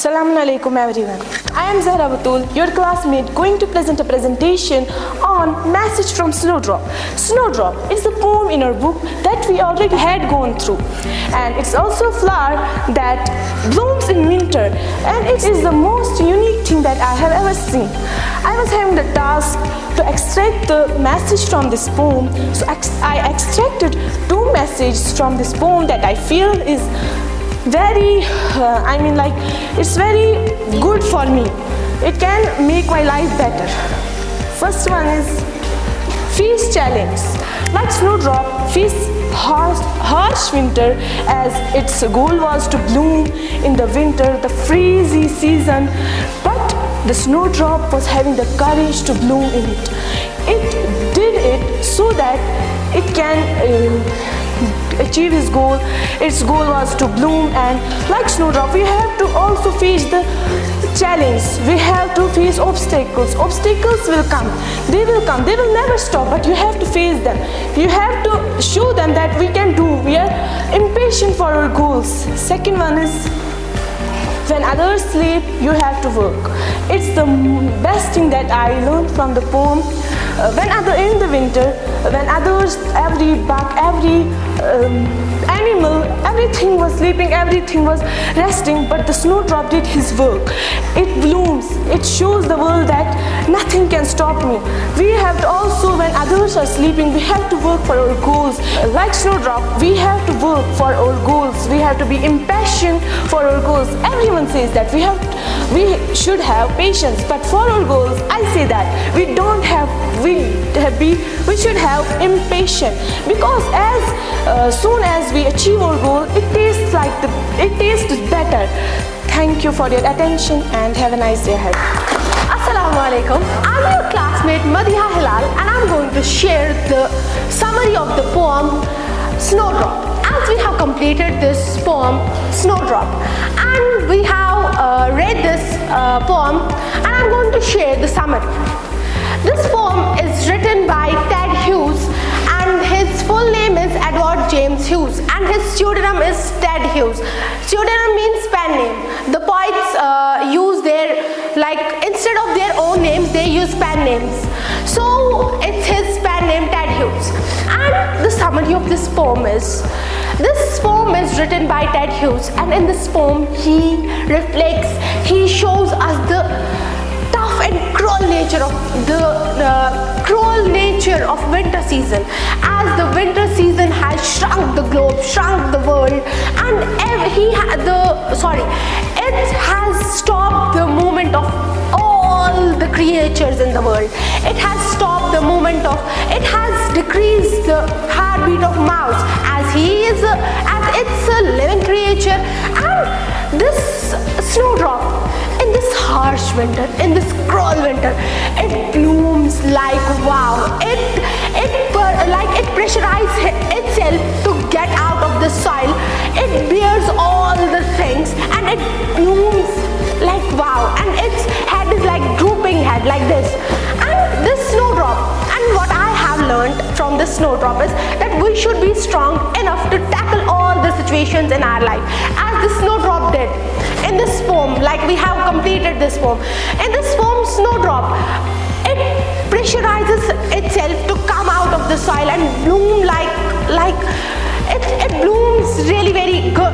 Assalamu alaikum everyone. I am Zahra Batul, your classmate, going to present a presentation on Message from Snowdrop. Snowdrop is a poem in our book that we already had gone through, and it's also a flower that blooms in winter, and it is the most unique thing that I have ever seen. I was having the task to extract the message from this poem, so I extracted two messages from this poem that I feel is very, it's very good for me. It can make my life better. First one is face challenge. Like Snowdrop faced harsh winter as its goal was to bloom in the winter, the freezy season, but the Snowdrop was having the courage to bloom in it. It did it so that it can achieve his goal. Its goal was to bloom, and like Snowdrop, we have to also face the challenge. We have to face obstacles. Obstacles will come. They will never stop, but you have to face them. You have to show them that we can do. We are impatient for our goals. Second one is when others sleep, you have to work. It's the best thing that I learned from the poem. In the winter, when others, every bug, every animal, everything was sleeping, everything was resting, but the Snowdrop did his work. It blooms. It shows the world that nothing can stop me. We have to also, when others are sleeping, we have to work for our goals. Like Snowdrop, we have to work for our goals. We have to be impatient for our goals. Everyone says that we should have patience, but for our goals, I say that we should have impatience, because as soon as we achieve our goal, it tastes better. Thank you for your attention and have a nice day ahead. Assalamu alaikum. I'm your classmate Madiha Hilal, and I'm going to share the summary of the poem Snowdrop. As we have completed this poem Snowdrop, and we have read this poem, and I'm going to share the summary. This poem is written by Ted Hughes, and his full name is Edward James Hughes, and his pseudonym is Ted Hughes. Pseudonym means pen name. The poets use instead of their own names, they use pen names. So it's his pen name, Ted Hughes. And the summary of this poem is written by Ted Hughes, and in this poem he reflects, he shows us the tough and cruel nature of winter season, as the winter season has shrunk the globe, shrunk the world, and it has stopped the movement of all the creatures in the world. It has stopped the movement of, it has decreased the heartbeat of mouse, as it's a living creature. And this Snowdrop, in this harsh winter, in this cruel winter, it blooms like wow. It pressurizes itself to get out of the soil. It bears all the things, and it blooms like wow. And its head is like drooping head, like this. And this Snowdrop, and what I have learned from this Snowdrop is that we should be strong enough to tackle all the situations in our life, as the Snowdrop did in this poem. Like we have completed this poem. In this poem, Snowdrop, it pressurizes itself to come out of the soil and bloom it blooms really very good,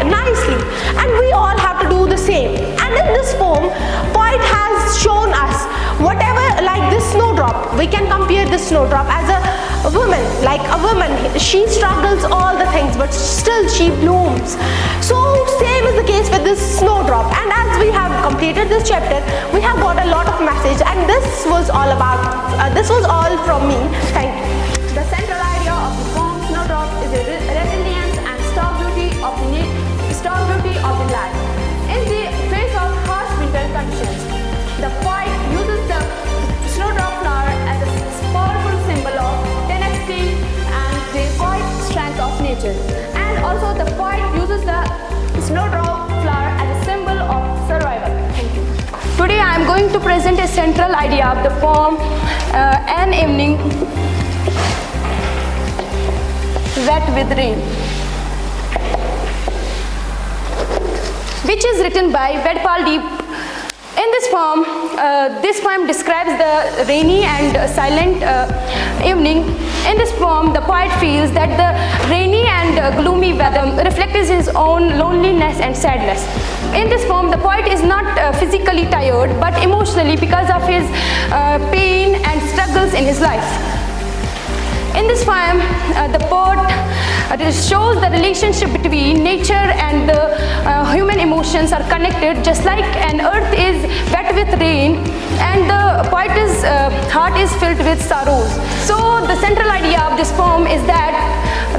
nicely, and we all have to do the same. And in this poem, poet has shown us whatever, like this Snowdrop, we can compare this Snowdrop as a woman. Like a woman, she struggles all the things, but still she blooms. So same is the case with this Snowdrop. And as we have completed this chapter, we have got a lot of message, and this was all from me. Thank you. The central idea of the poem Snowdrop is the resilience and strong beauty of the life. In the face of harsh winter conditions, the poet uses the Snowdrop flower as a powerful symbol of tenacity and the quiet strength of nature. And also the poet uses the Snowdrop flower as a symbol of survival. Thank you. Today I am going to present a central idea of the poem An Evening Wet with Rain. Which which is written by Vedpal Deep. In this poem describes the rainy and silent evening. In this poem, the poet feels that the rainy and gloomy weather reflects his own loneliness and sadness. In this poem, the poet is not physically tired, but emotionally because of his pain and struggles in his life. In this poem, the poet shows the relationship between nature and the human emotions are connected, just like an earth is wet with rain and the poet's heart is filled with sorrows. So the central idea of this poem is that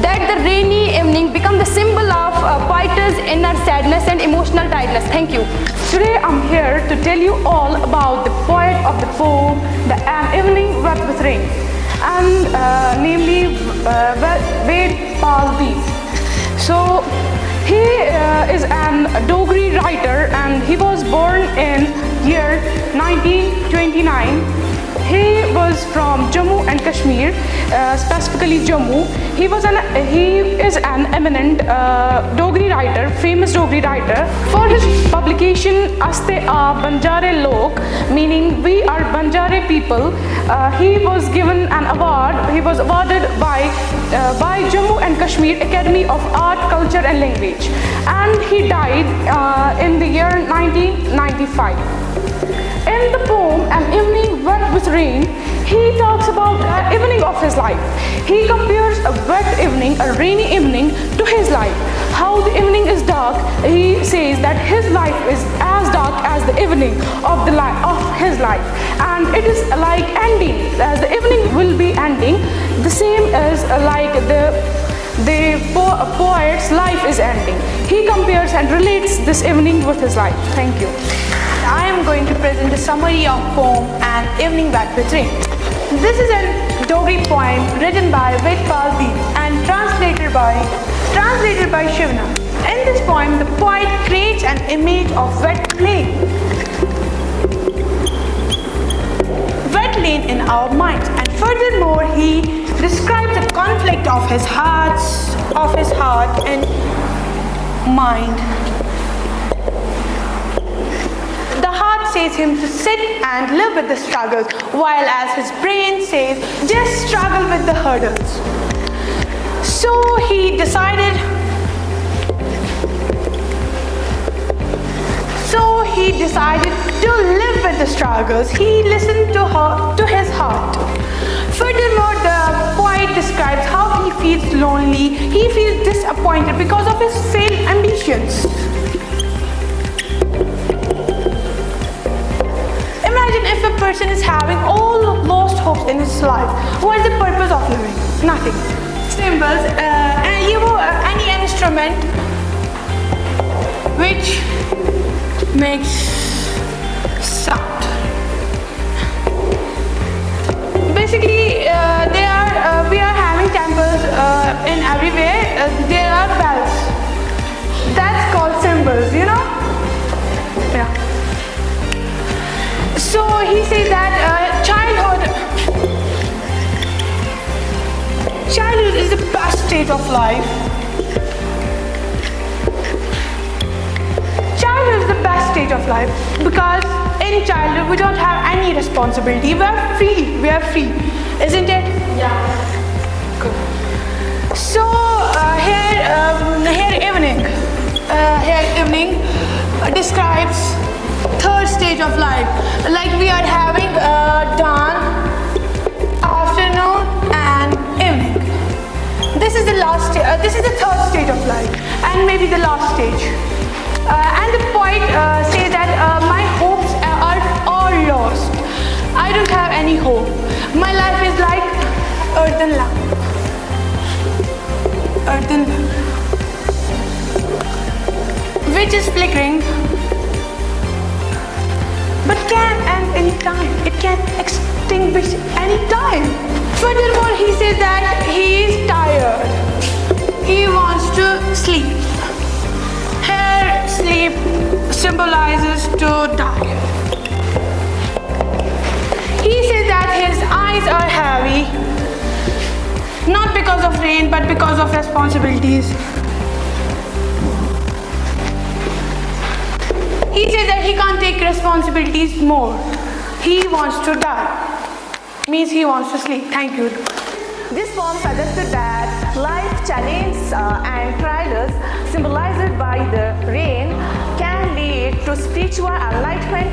the rainy evening becomes the symbol of poet's inner sadness and emotional tiredness. Thank you. Today I'm here to tell you all about the poet of the poem, The An Evening Wet with Rain, and namely Vedpal Deep. So he is an Dogri writer and he was born in year 1929. He was from Jammu and Kashmir, specifically Jammu. He is an eminent Dogri writer, famous Dogri writer. For his publication Aste Aa Banjare Lok, meaning we are Banjare people, he was given an award. He was awarded by Jammu and Kashmir Academy of Art, Culture and Language, and he died in the year 1995. In the poem An Evening Wet with Rain, he talks about the evening of his life. He compares a wet evening, a rainy evening, to his life. How the evening is dark, he says that his life is as dark as the evening of his life, and it is like ending, as the evening will be ending, the same as like the poet's life is ending. He compares and relates this evening with his life. Thank you. I am going to present a summary of poem An Evening Wet with Rain. This is a Dogri poem written by Vedpal Deep and translated by Shivna. In this poem, the poet creates an image of wet lane in our minds, and furthermore, he describes the conflict of his heart and mind. The heart says him to sit and live with the struggles, while as his brain says, just struggle with the hurdles. So he decided to live with the struggles. He listened to his heart. Furthermore, the poet describes how he feels lonely, he feels disappointed because of his failed ambitions. Imagine if a person is having all lost hopes in his life. What is the purpose of living? Nothing. Symbols, any instrument which makes sound. Basically, we are having temples in everywhere. There are bells. That's called symbols, you know? Yeah. So he says that childhood is the best state of life. Childhood is the best stage of life because in childhood we don't have any responsibility. We are free, isn't it? Yeah. Good. So here evening describes third stage of life. Like we are having dawn, afternoon, and evening. This is the last. This is the third stage of life, and maybe the last stage. And the poet says that my hopes are all lost. I don't have any hope. My life is like earthen lamp. Which is flickering, but can end any time. It can extinguish any time. Furthermore, he says that he is tired. He wants to sleep. Here, sleep symbolizes to die. He says that his eyes are heavy, not because of rain, but because of responsibilities. He says that he can't take responsibilities more. He wants to die. Means he wants to sleep. Thank you. This poem suggested that life challenges and trials symbolized by the rain can lead to spiritual enlightenment